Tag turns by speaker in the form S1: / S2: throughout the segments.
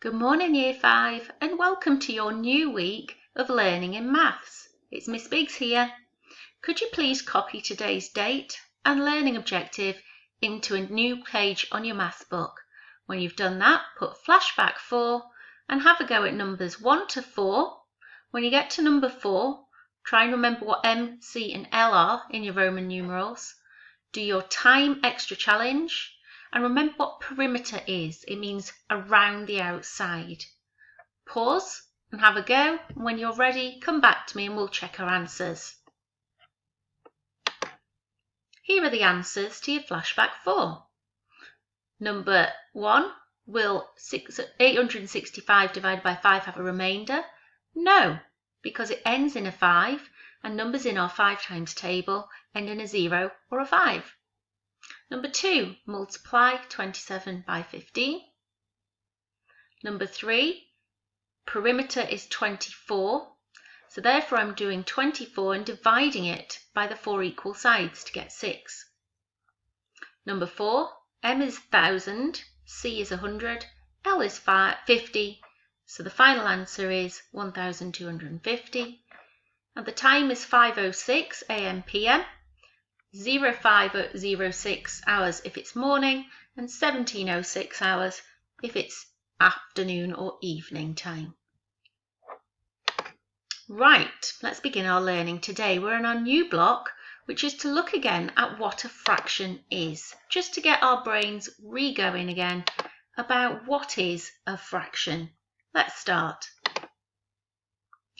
S1: Good morning, Year 5, and welcome to your new week of learning in maths. It's Miss Biggs here. Could you please copy today's date and learning objective into a new page on your maths book? When you've done that, put flashback 4 and have a go at numbers 1 to 4. When you get to number 4, try and remember what M, C and L are in your Roman numerals. Do your time extra challenge. And remember what perimeter is. It means around the outside. Pause and have a go. When you're ready, come back to me and we'll check our answers. Here are the answers to your flashback 4. Number 1, will 865 divided by 5 have a remainder? No, because it ends in a 5 and numbers in our 5 times table end in a 0 or a 5. Number 2, multiply 27 by 15. Number 3, perimeter is 24. So therefore I'm doing 24 and dividing it by the 4 equal sides to get 6. Number 4, M is 1000, C is 100, L is 50. So the final answer is 1250. And the time is 5:06 a.m. p.m. 05:06 hours if it's morning and 17:06 hours if it's afternoon or evening time. Right, let's begin our learning today. We're in our new block, which is to look again at what a fraction is, just to get our brains re-going again about what is a fraction. Let's start.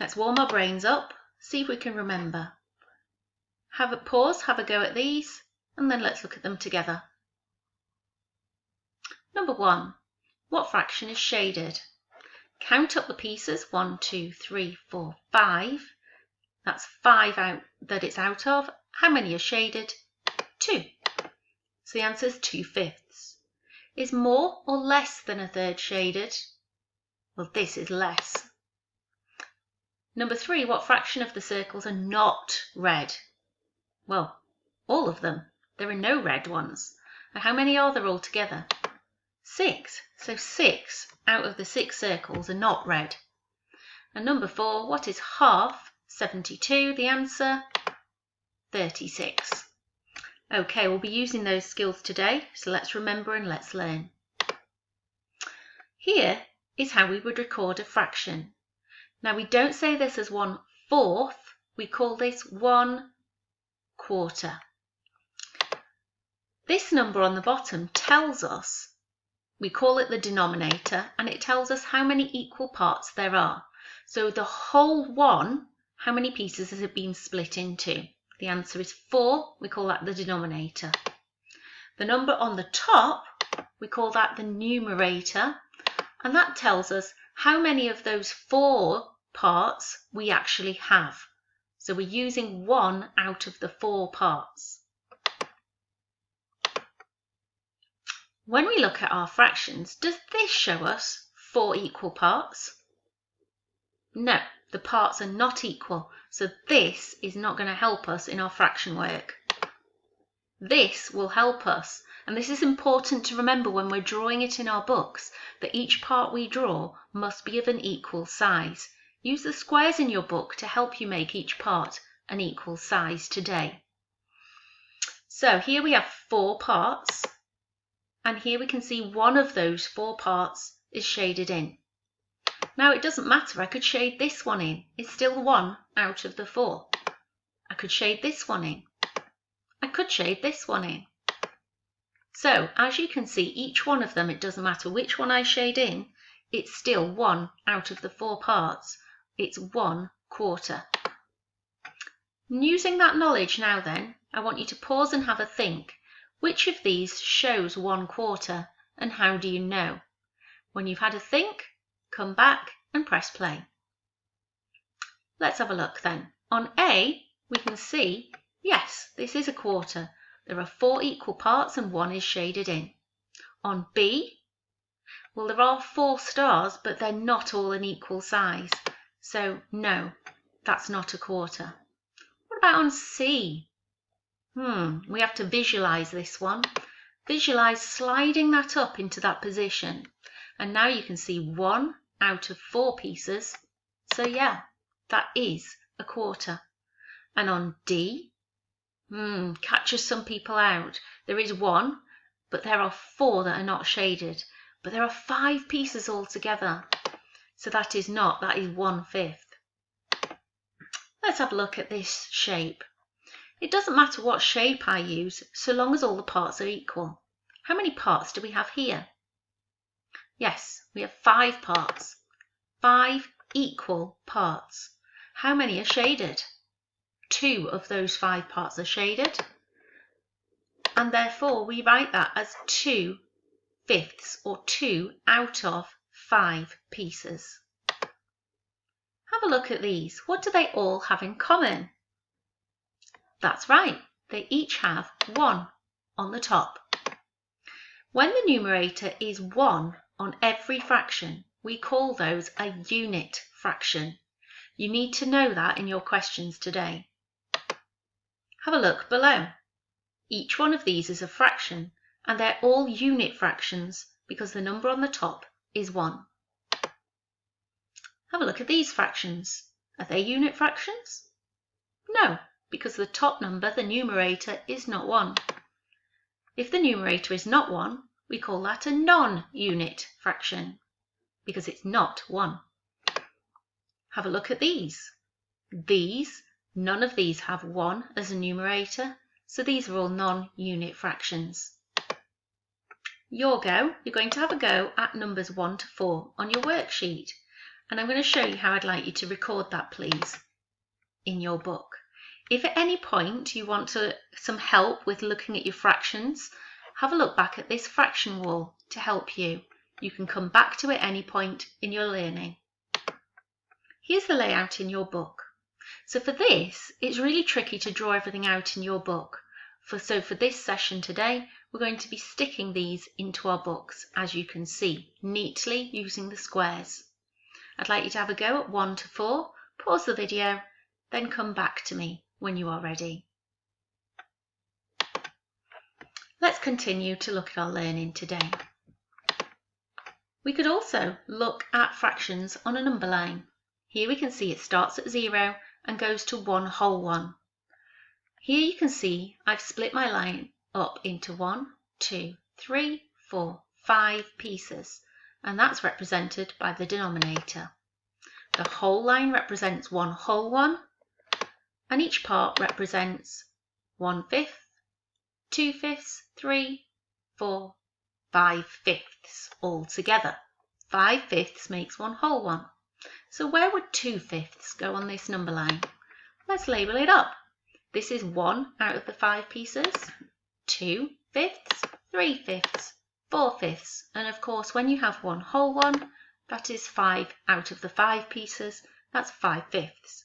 S1: Let's warm our brains up, see if we can remember. Have a pause, have a go at these, and then let's look at them together. Number 1, what fraction is shaded? Count up the pieces, 1, 2, 3, 4, 5. That's 5 out that it's out of. How many are shaded? 2. So the answer is 2/5. Is more or less than a third shaded? Well, this is less. Number 3, what fraction of the circles are not red? Well, all of them. There are no red ones. And how many are there altogether? 6. So 6 out of the 6 circles are not red. And number 4, what is half 72? The answer, 36. Okay, we'll be using those skills today, so let's remember and let's learn. Here is how we would record a fraction. Now we don't say this as 1/4, we call this 1/4. This number on the bottom tells us, we call it the denominator, and it tells us how many equal parts there are. So the whole 1, how many pieces has it been split into? The answer is 4, we call that the denominator. The number on the top, we call that the numerator, and that tells us how many of those 4 parts we actually have. So we're using 1 out of the 4 parts. When we look at our fractions, does this show us 4 equal parts? No, the parts are not equal, so this is not going to help us in our fraction work. This will help us, and this is important to remember when we're drawing it in our books, that each part we draw must be of an equal size. Use the squares in your book to help you make each part an equal size today. So here we have 4 parts, and here we can see one of those 4 parts is shaded in. Now it doesn't matter, I could shade this one in, it's still 1 out of the 4. I could shade this one in, I could shade this one in. So as you can see, each one of them, it doesn't matter which one I shade in, it's still 1 out of the 4 parts. It's 1/4. Using that knowledge now then, I want you to pause and have a think. Which of these shows 1/4 and how do you know? When you've had a think, come back and press play. Let's have a look then. On A, we can see, yes, this is a quarter. There are 4 equal parts and 1 is shaded in. On B, well, there are 4 stars, but they're not all an equal size. So no, that's not a quarter. What about on C? We have to visualize this one. Visualize sliding that up into that position. And now you can see 1 out of 4 pieces. So yeah, that is a quarter. And on D, catches some people out. There is 1, but there are 4 that are not shaded. But there are 5 pieces altogether. So that is 1/5. Let's have a look at this shape. It doesn't matter what shape I use, so long as all the parts are equal. How many parts do we have here? Yes, we have 5 parts. 5 equal parts. How many are shaded? 2 of those 5 parts are shaded. And therefore we write that as 2/5 or 2 out of 5 pieces. Have a look at these. What do they all have in common? That's right, they each have 1 on the top. When the numerator is 1 on every fraction, we call those a unit fraction. You need to know that in your questions today. Have a look below. Each one of these is a fraction, and they're all unit fractions because the number on the top is 1. Have a look at these fractions. Are they unit fractions? No, because the top number, the numerator, is not 1. If the numerator is not 1, we call that a non-unit fraction because it's not 1. Have a look at these. None of these have 1 as a numerator, so these are all non-unit fractions. You're going to have a go at numbers 1 to 4 on your worksheet, and I'm going to show you how I'd like you to record that, please, in your book. If at any point you want some help with looking at your fractions, have a look back at this fraction wall to help you. You can come back to it at any point in your learning. Here's the layout in your book. So for this, it's really tricky to draw everything out in your book. So for this session today, we're going to be sticking these into our books, as you can see, neatly using the squares. I'd like you to have a go at 1 to 4, pause the video, then come back to me when you are ready. Let's continue to look at our learning today. We could also look at fractions on a number line. Here we can see it starts at 0 and goes to 1 whole 1. Here you can see I've split my line up into 1, 2, 3, 4, 5 pieces, and that's represented by the denominator. The whole line represents 1 whole 1, and each part represents 1/5, 2/5, 3, 4, 5/5 all together. 5/5 makes 1 whole 1. So where would 2/5 go on this number line? Let's label it up. This is 1 out of the 5 pieces, 2/5, 3/5, 4/5, and of course when you have 1 whole 1, that is 5 out of the 5 pieces, that's 5/5.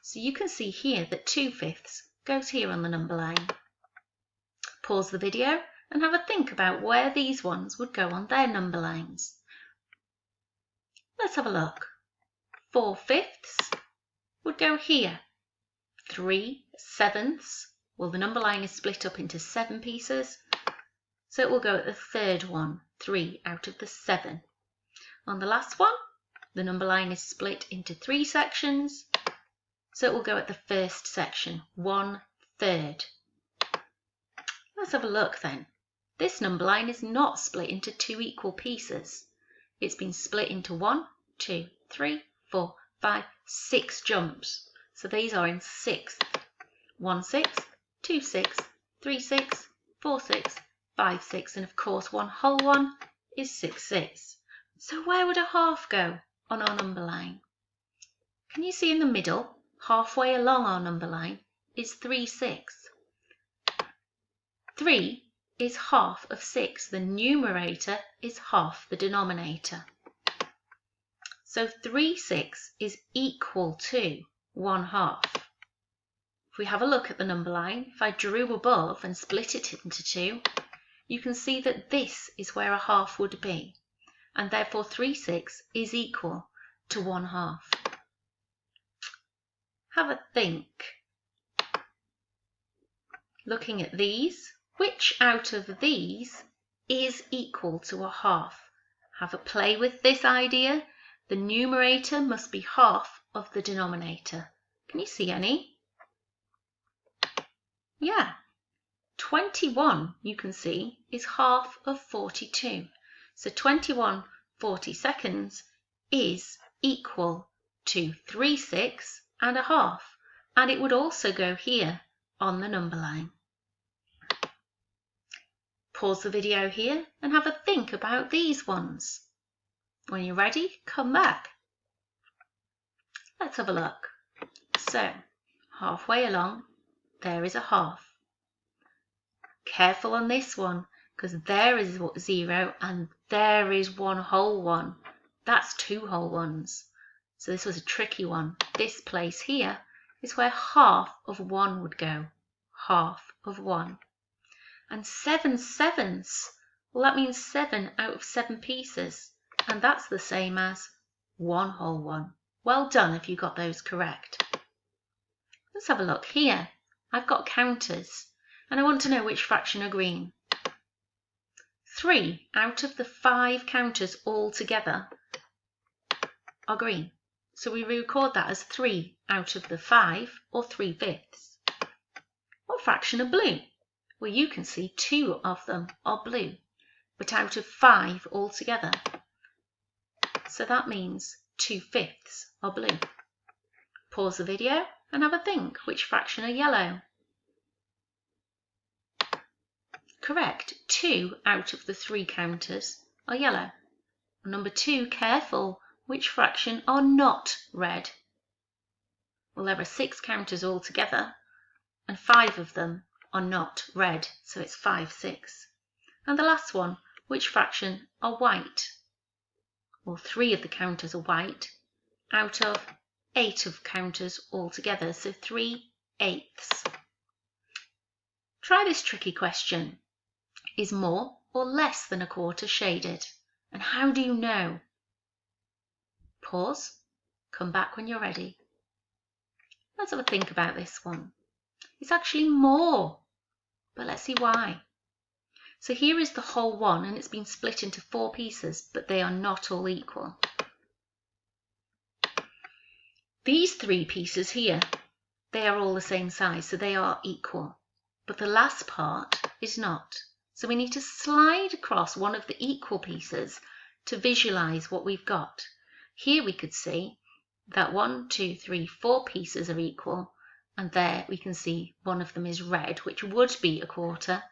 S1: So you can see here that 2/5 goes here on the number line. Pause the video and have a think about where these ones would go on their number lines. Let's have a look. 4/5 would go here. 3/7, well, the number line is split up into 7 pieces, so it will go at the third one, 3 out of the 7. On the last one, the number line is split into 3 sections, so it will go at the first section, 1/3. Let's have a look then. This number line is not split into 2 equal pieces. It's been split into 1, 2, 3, 4, 5, 6 jumps. So these are in 6th. 1/6, 2/6, 3/6, 4/6, 5/6, and of course 1 whole 1 is 6/6. So where would a half go on our number line? Can you see in the middle, halfway along our number line, is 3/6. 3 is half of 6. The numerator is half the denominator. So 3/6 is equal to 1/2. If we have a look at the number line, if I drew above and split it into 2, you can see that this is where a half would be, and therefore 3/6 is equal to 1/2. Have a think. Looking at these, which out of these is equal to a half? Have a play with this idea. The numerator must be half of the denominator. Can you see any? Yeah. 21, you can see, is half of 42. So 21 42nds is equal to 3/6 and a half. And it would also go here on the number line. Pause the video here and have a think about these ones. When you're ready, come back. Let's have a look. So, halfway along, there is a half. Careful on this one, because there is 0 and there is 1 whole one. That's 2 whole ones. So this was a tricky one. This place here is where half of 1 would go. Half of 1. And 7/7, well, that means 7 out of 7 pieces. And that's the same as 1 whole one. Well done if you got those correct. Let's have a look here. I've got counters, and I want to know which fraction are green. 3 out of the 5 counters all together are green. So we record that as 3 out of the 5, or 3/5. What fraction are blue? Well, you can see 2 of them are blue, but out of 5 altogether. So that means 2/5 are blue. Pause the video and have a think. Which fraction are yellow? Correct. 2 out of the 3 counters are yellow. Number 2, careful. Which fraction are not red? Well, there are 6 counters altogether, and 5 of them are not red, so it's 5/6. And the last one, which fraction are white? Well, 3 of the counters are white out of 8 of counters altogether, so 3/8. Try this tricky question. Is more or less than a quarter shaded? And how do you know? Pause, come back when you're ready. Let's have a think about this one. It's actually more, but let's see why. So here is the whole one, and it's been split into 4 pieces, but they are not all equal. These 3 pieces here, they are all the same size, so they are equal, but the last part is not. So we need to slide across one of the equal pieces to visualize what we've got. Here we could see that 1, 2, 3, 4 pieces are equal, and there we can see one of them is red, which would be a quarter.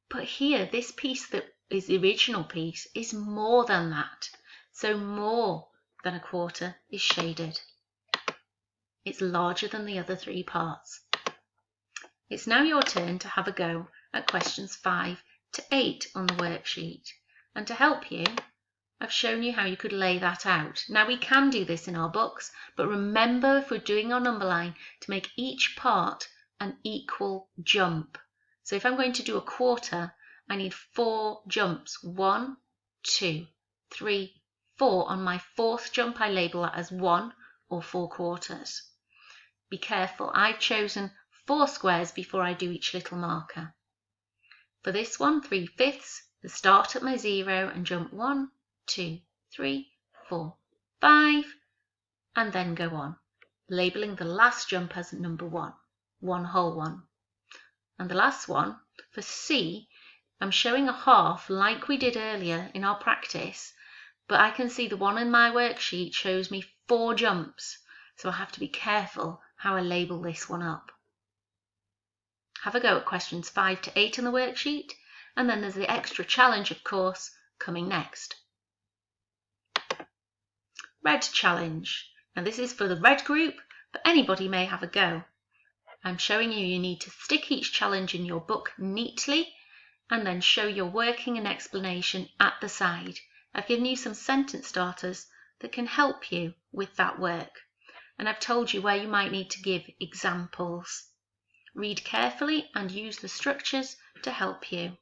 S1: But here, this piece that is the original piece is more than that. So more than a quarter is shaded. It's larger than the other 3 parts. It's now your turn to have a go at questions 5 to 8 on the worksheet. And to help you, I've shown you how you could lay that out. Now we can do this in our books, but remember, if we're doing our number line, to make each part an equal jump. So if I'm going to do a quarter, I need 4 jumps. 1, 2, 3, 4. On my 4th jump, I label that as 1 or 4 quarters. Be careful, I've chosen 4 squares before I do each little marker. For this one, 3/5, the start at my 0 and jump 1, 2, 3, 4, 5, and then go on, labeling the last jump as number 1, 1 whole one. And the last one, for C, I'm showing a half like we did earlier in our practice, but I can see the one in my worksheet shows me 4 jumps, so I have to be careful how I label this one up. Have a go at questions 5 to 8 on the worksheet, and then there's the extra challenge, of course, coming next. Red challenge. Now this is for the red group, but anybody may have a go. I'm showing you need to stick each challenge in your book neatly and then show your working and explanation at the side. I've given you some sentence starters that can help you with that work, and I've told you where you might need to give examples. Read carefully and use the structures to help you.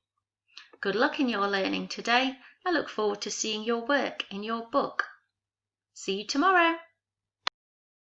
S1: Good luck in your learning today. I look forward to seeing your work in your book. See you tomorrow.